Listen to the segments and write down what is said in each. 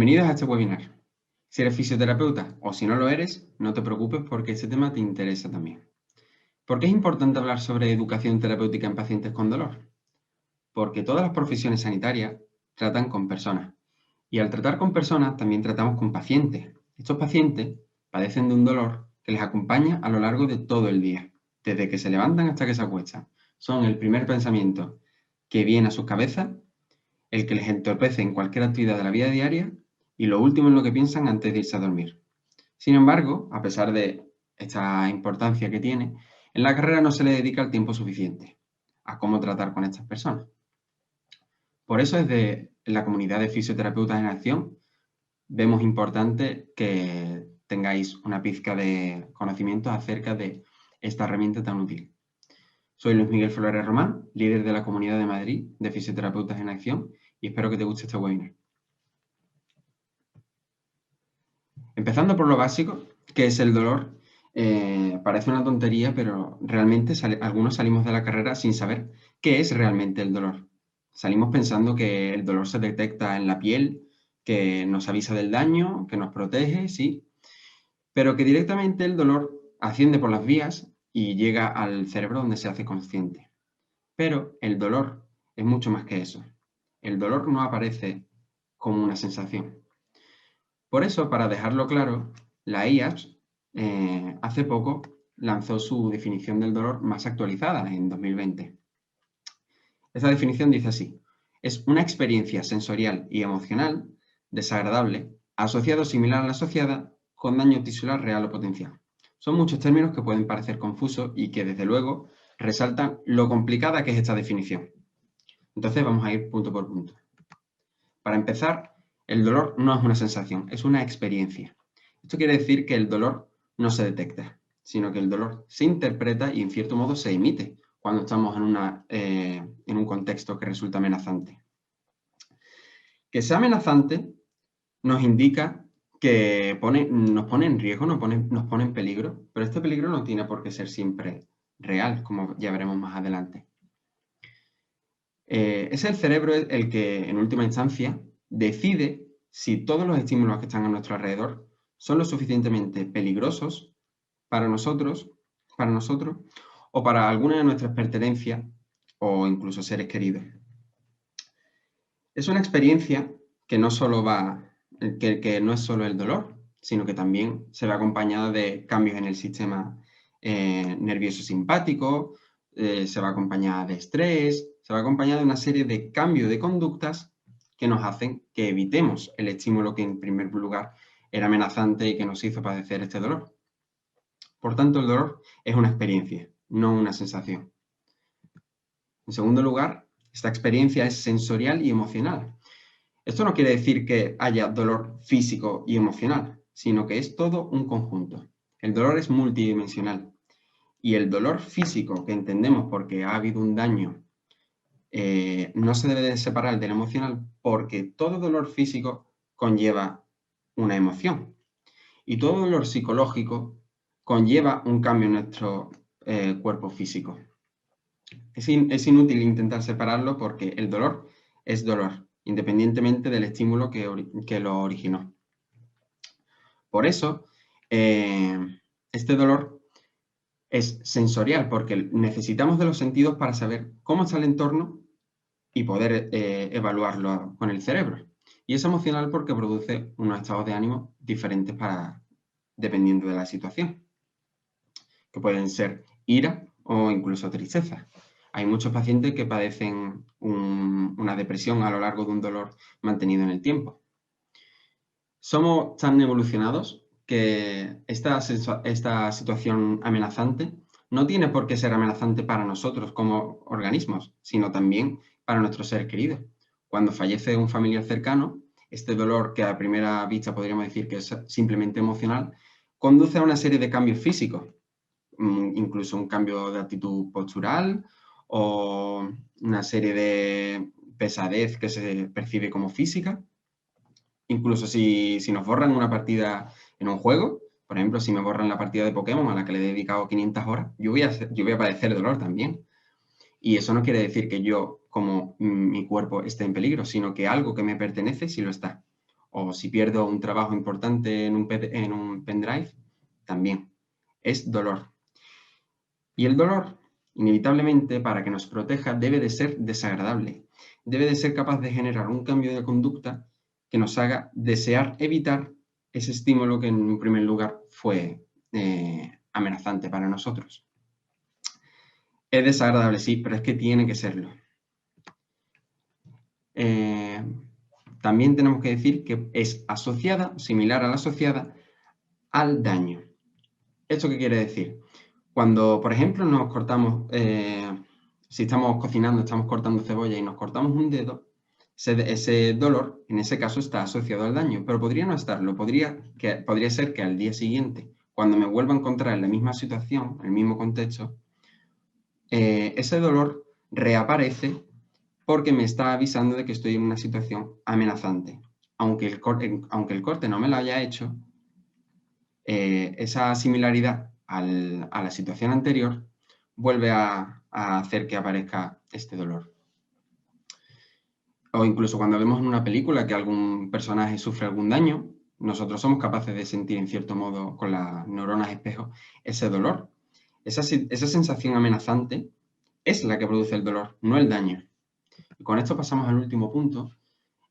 Bienvenidos a este webinar. Si eres fisioterapeuta o si no lo eres, no te preocupes porque este tema te interesa también. ¿Por qué es importante hablar sobre educación terapéutica en pacientes con dolor? Porque todas las profesiones sanitarias tratan con personas y al tratar con personas también tratamos con pacientes. Estos pacientes padecen de un dolor que les acompaña a lo largo de todo el día, desde que se levantan hasta que se acuestan. Son el primer pensamiento que viene a sus cabezas, el que les entorpece en cualquier actividad de la vida diaria y lo último en lo que piensan antes de irse a dormir. Sin embargo, a pesar de esta importancia que tiene, en la carrera no se le dedica el tiempo suficiente a cómo tratar con estas personas. Por eso desde la comunidad de fisioterapeutas en acción vemos importante que tengáis una pizca de conocimientos acerca de esta herramienta tan útil. Soy Luis Miguel Flores Román, líder de la Comunidad de Madrid de Fisioterapeutas en Acción y espero que te guste este webinar. Empezando por lo básico, que es el dolor. Parece una tontería, pero realmente algunos salimos de la carrera sin saber qué es realmente el dolor. Salimos pensando que el dolor se detecta en la piel, que nos avisa del daño, que nos protege, sí, pero que directamente el dolor asciende por las vías y llega al cerebro donde se hace consciente. Pero el dolor es mucho más que eso. El dolor no aparece como una sensación. Por eso, para dejarlo claro, la IAPS hace poco lanzó su definición del dolor más actualizada en 2020. Esta definición dice así: es una experiencia sensorial y emocional desagradable, asociada o similar a la asociada, con daño tisular real o potencial. Son muchos términos que pueden parecer confusos y que, desde luego, resaltan lo complicada que es esta definición. Entonces vamos a ir punto por punto. Para empezar, el dolor no es una sensación, es una experiencia. Esto quiere decir que el dolor no se detecta, sino que el dolor se interpreta y en cierto modo se emite cuando estamos en un contexto que resulta amenazante. Que sea amenazante nos indica que nos pone en riesgo, nos pone en peligro, pero este peligro no tiene por qué ser siempre real, como ya veremos más adelante. Es el cerebro el que, en última instancia, decide si todos los estímulos que están a nuestro alrededor son lo suficientemente peligrosos para nosotros o para alguna de nuestras pertenencias o incluso seres queridos. Es una experiencia que no solo que no es solo el dolor, sino que también se ve acompañada de cambios en el sistema nervioso simpático, se va acompañada de estrés, se va acompañada de una serie de cambios de conductas que nos hacen que evitemos el estímulo que en primer lugar era amenazante y que nos hizo padecer este dolor. Por tanto, el dolor es una experiencia, no una sensación. En segundo lugar, esta experiencia es sensorial y emocional. Esto no quiere decir que haya dolor físico y emocional, sino que es todo un conjunto. El dolor es multidimensional y el dolor físico que entendemos porque ha habido un daño no se debe de separar del emocional porque todo dolor físico conlleva una emoción y todo dolor psicológico conlleva un cambio en nuestro cuerpo físico. Es inútil intentar separarlo porque el dolor es dolor, independientemente del estímulo que lo originó. Por eso, este dolor es sensorial, porque necesitamos de los sentidos para saber cómo está el entorno y poder evaluarlo con el cerebro. Y es emocional porque produce unos estados de ánimo diferentes dependiendo de la situación, que pueden ser ira o incluso tristeza. Hay muchos pacientes que padecen una depresión a lo largo de un dolor mantenido en el tiempo. Somos tan evolucionados que esta situación amenazante no tiene por qué ser amenazante para nosotros como organismos, sino también para nuestro ser querido. Cuando fallece un familiar cercano, este dolor, que a primera vista podríamos decir que es simplemente emocional, conduce a una serie de cambios físicos, incluso un cambio de actitud postural o una serie de pesadez que se percibe como física. Incluso si nos borran una partida en un juego, por ejemplo, si me borran la partida de Pokémon a la que le he dedicado 500 horas, yo voy a padecer dolor también. Y eso no quiere decir que yo, como mi cuerpo, esté en peligro, sino que algo que me pertenece sí lo está. o si pierdo un trabajo importante en un pendrive, también es dolor. Y el dolor, inevitablemente, para que nos proteja, debe de ser desagradable. Debe de ser capaz de generar un cambio de conducta que nos haga desear evitar ese estímulo que en un primer lugar fue amenazante para nosotros. Es desagradable, sí, pero es que tiene que serlo. También tenemos que decir que es asociada, similar a la asociada, al daño. ¿Esto qué quiere decir? Cuando, por ejemplo, nos cortamos, si estamos cocinando, estamos cortando cebolla y nos cortamos un dedo, ese dolor, en ese caso, está asociado al daño, pero podría no estarlo. Podría ser que al día siguiente, cuando me vuelva a encontrar en la misma situación, en el mismo contexto, ese dolor reaparece porque me está avisando de que estoy en una situación amenazante. Aunque el corte no me lo haya hecho, esa similaridad a la situación anterior vuelve a hacer que aparezca este dolor. O incluso cuando vemos en una película que algún personaje sufre algún daño, nosotros somos capaces de sentir en cierto modo con las neuronas espejo ese dolor. Esa sensación amenazante es la que produce el dolor, no el daño. Y con esto pasamos al último punto,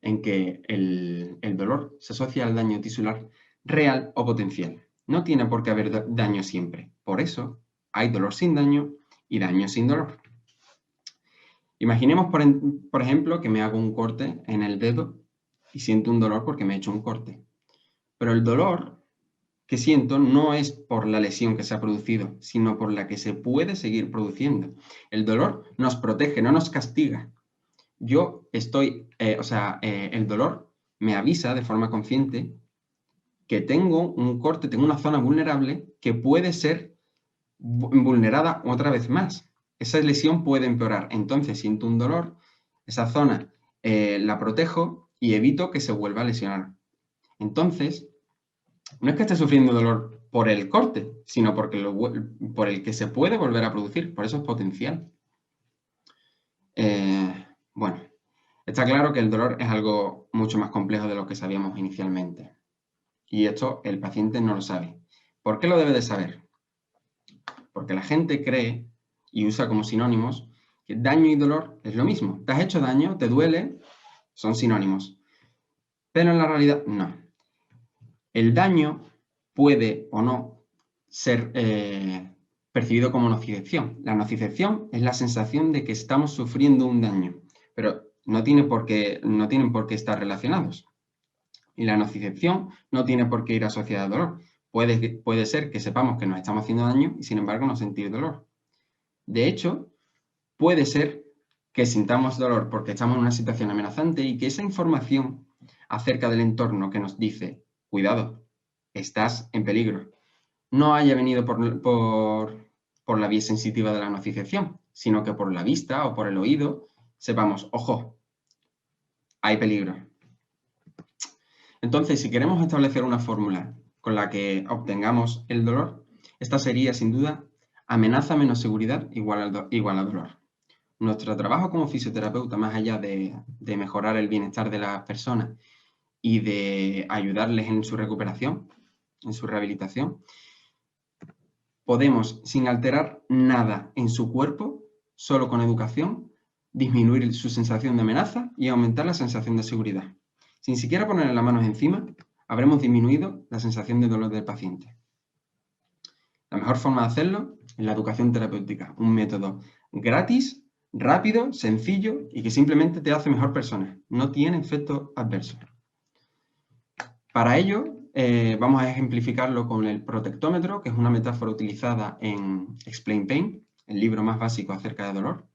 en que el dolor se asocia al daño tisular real o potencial. No tiene por qué haber daño siempre. Por eso hay dolor sin daño y daño sin dolor. Imaginemos, por ejemplo, que me hago un corte en el dedo y siento un dolor porque me he hecho un corte. Pero el dolor que siento no es por la lesión que se ha producido, sino por la que se puede seguir produciendo. El dolor nos protege, no nos castiga. Yo estoy, el dolor me avisa de forma consciente que tengo un corte, tengo una zona vulnerable que puede ser vulnerada otra vez más. Esa lesión puede empeorar. Entonces siento un dolor, esa zona la protejo y evito que se vuelva a lesionar. Entonces, no es que esté sufriendo dolor por el corte, sino por el que se puede volver a producir. Por eso es potencial. Bueno, está claro que el dolor es algo mucho más complejo de lo que sabíamos inicialmente. Y esto el paciente no lo sabe. ¿Por qué lo debe de saber? Porque la gente cree y usa como sinónimos que daño y dolor es lo mismo. ¿Te has hecho daño? ¿Te duele? Son sinónimos. Pero en la realidad no. El daño puede o no ser percibido como nocicepción. La nocicepción es la sensación de que estamos sufriendo un daño, pero no tienen por qué estar relacionados. Y la nocicepción no tiene por qué ir asociada al dolor. Puede ser que sepamos que nos estamos haciendo daño y sin embargo no sentir dolor. De hecho, puede ser que sintamos dolor porque estamos en una situación amenazante y que esa información acerca del entorno que nos dice, cuidado, estás en peligro, no haya venido por la vía sensitiva de la nocicepción, sino que por la vista o por el oído sepamos, ojo, hay peligro. Entonces, si queremos establecer una fórmula con la que obtengamos el dolor, esta sería, sin duda, amenaza menos seguridad igual a dolor. Nuestro trabajo como fisioterapeuta, más allá de mejorar el bienestar de las personas y de ayudarles en su recuperación, en su rehabilitación, podemos, sin alterar nada en su cuerpo, solo con educación, disminuir su sensación de amenaza y aumentar la sensación de seguridad. Sin siquiera ponerle las manos encima, habremos disminuido la sensación de dolor del paciente. La mejor forma de hacerlo es la educación terapéutica, un método gratis, rápido, sencillo y que simplemente te hace mejor persona. No tiene efectos adversos. Para ello, vamos a ejemplificarlo con el protectómetro, que es una metáfora utilizada en Explain Pain, el libro más básico acerca de dolor,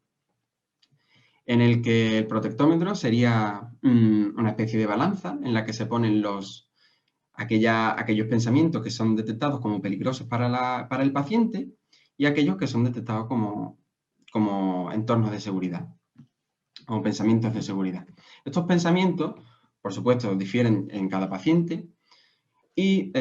en el que el protectómetro sería una especie de balanza en la que se ponen aquellos pensamientos que son detectados como peligrosos para el paciente y aquellos que son detectados como entornos de seguridad, como pensamientos de seguridad. Estos pensamientos, por supuesto, difieren en cada paciente y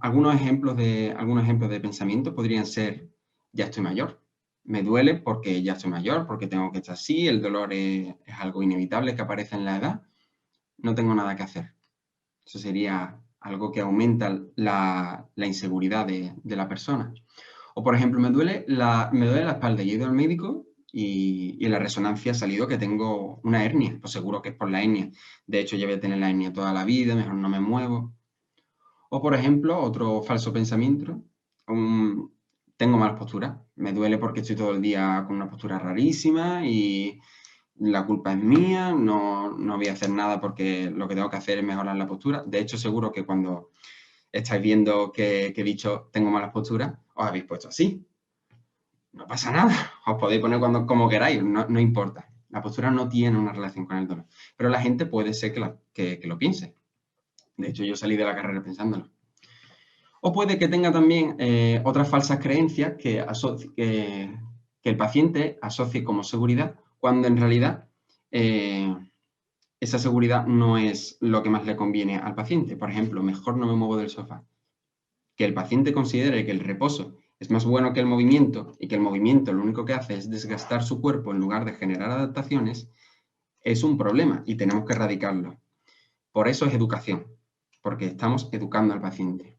algunos ejemplos de pensamiento podrían ser: ya estoy mayor, me duele porque ya estoy mayor, porque tengo que estar así, el dolor es algo inevitable que aparece en la edad, no tengo nada que hacer. Eso sería algo que aumenta la inseguridad de la persona. O, por ejemplo, me duele la espalda y he ido al médico y en la resonancia ha salido que tengo una hernia. Pues seguro que es por la hernia. De hecho, ya voy a tener la hernia toda la vida, mejor no me muevo. O, por ejemplo, otro falso pensamiento, tengo mala postura. Me duele porque estoy todo el día con una postura rarísima y la culpa es mía, no voy a hacer nada porque lo que tengo que hacer es mejorar la postura. De hecho, seguro que cuando estáis viendo que he dicho tengo malas posturas, os habéis puesto así. No pasa nada, os podéis poner como queráis, no importa. La postura no tiene una relación con el dolor, pero la gente puede ser que lo piense. De hecho, yo salí de la carrera pensándolo. O puede que tenga también otras falsas creencias que el paciente asocie como seguridad, cuando en realidad esa seguridad no es lo que más le conviene al paciente. Por ejemplo, mejor no me muevo del sofá. Que el paciente considere que el reposo es más bueno que el movimiento y que el movimiento lo único que hace es desgastar su cuerpo en lugar de generar adaptaciones, es un problema y tenemos que erradicarlo. Por eso es educación, porque estamos educando al paciente.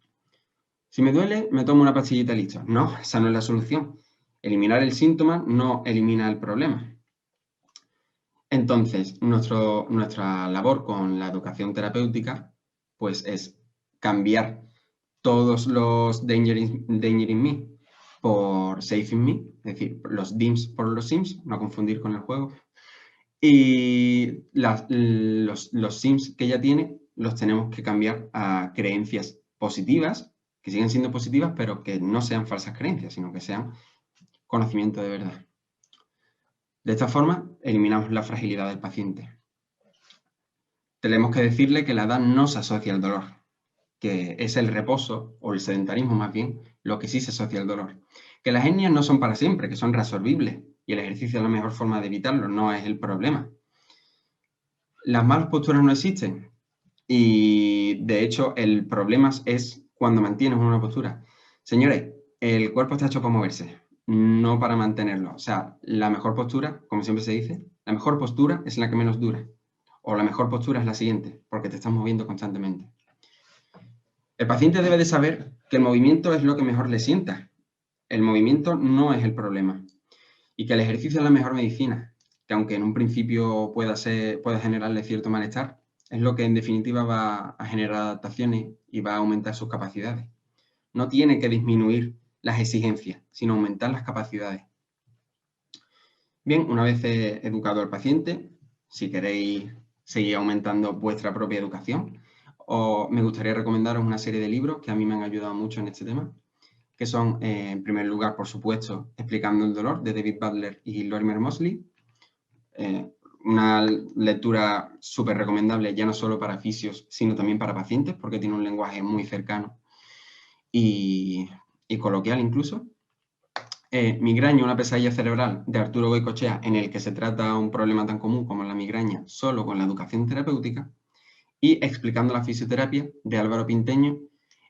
Si me duele, me tomo una pastillita y listo. No, esa no es la solución. Eliminar el síntoma no elimina el problema. Entonces, nuestra labor con la educación terapéutica pues es cambiar todos los danger in me por safe in me, es decir, los DIMS por los SIMS, no confundir con el juego. Y los SIMS que ya tiene los tenemos que cambiar a creencias positivas, que siguen siendo positivas, pero que no sean falsas creencias, sino que sean conocimiento de verdad. De esta forma, eliminamos la fragilidad del paciente. Tenemos que decirle que la edad no se asocia al dolor, que es el reposo, o el sedentarismo más bien, lo que sí se asocia al dolor. Que las hernias no son para siempre, que son resolvibles, y el ejercicio es la mejor forma de evitarlo, no es el problema. Las malas posturas no existen, y de hecho el problema es cuando mantienes una postura. Señores, el cuerpo está hecho para moverse, no para mantenerlo. O sea, la mejor postura, como siempre se dice, la mejor postura es la que menos dura. O la mejor postura es la siguiente, porque te estás moviendo constantemente. El paciente debe de saber que el movimiento es lo que mejor le sienta. El movimiento no es el problema. Y que el ejercicio es la mejor medicina, que aunque en un principio pueda generarle cierto malestar, es lo que en definitiva va a generar adaptaciones y va a aumentar sus capacidades. No tiene que disminuir las exigencias, sino aumentar las capacidades. Bien, una vez educado al paciente, si queréis seguir aumentando vuestra propia educación, me gustaría recomendaros una serie de libros que a mí me han ayudado mucho en este tema, que son, en primer lugar, por supuesto, Explicando el dolor, de David Butler y Lorimer Moseley. Una lectura súper recomendable, ya no solo para fisios, sino también para pacientes, porque tiene un lenguaje muy cercano y coloquial incluso. Migraña, una pesadilla cerebral, de Arturo Goicoechea, en el que se trata un problema tan común como la migraña, solo con la educación terapéutica. Y Explicando la fisioterapia, de Álvaro Pinteño,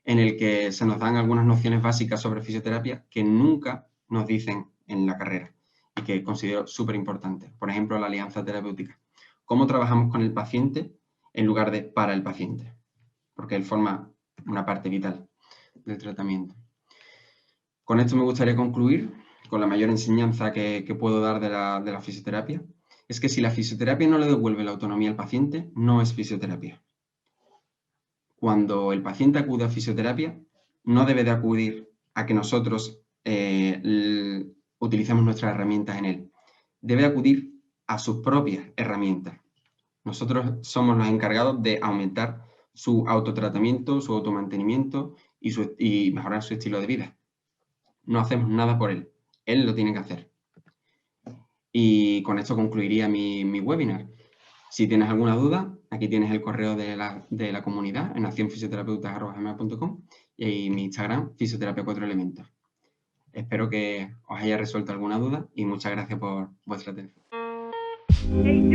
en el que se nos dan algunas nociones básicas sobre fisioterapia que nunca nos dicen en la carrera y que considero súper importantes. Por ejemplo, la alianza terapéutica. Cómo trabajamos con el paciente en lugar de para el paciente, porque él forma una parte vital del tratamiento. Con esto me gustaría concluir con la mayor enseñanza que puedo dar de la fisioterapia. Es que si la fisioterapia no le devuelve la autonomía al paciente, no es fisioterapia. Cuando el paciente acude a fisioterapia, no debe de acudir a que nosotros utilicemos nuestras herramientas en él. Debe acudir a sus propias herramientas. Nosotros somos los encargados de aumentar su autotratamiento, su automantenimiento y mejorar su estilo de vida. No hacemos nada por él. Él lo tiene que hacer. Y con esto concluiría mi webinar. Si tienes alguna duda, aquí tienes el correo de la comunidad en accionfisioterapeutas@gmail.com y mi Instagram, fisioterapia 4 elementos. Espero que os haya resuelto alguna duda y muchas gracias por vuestra atención. Hey,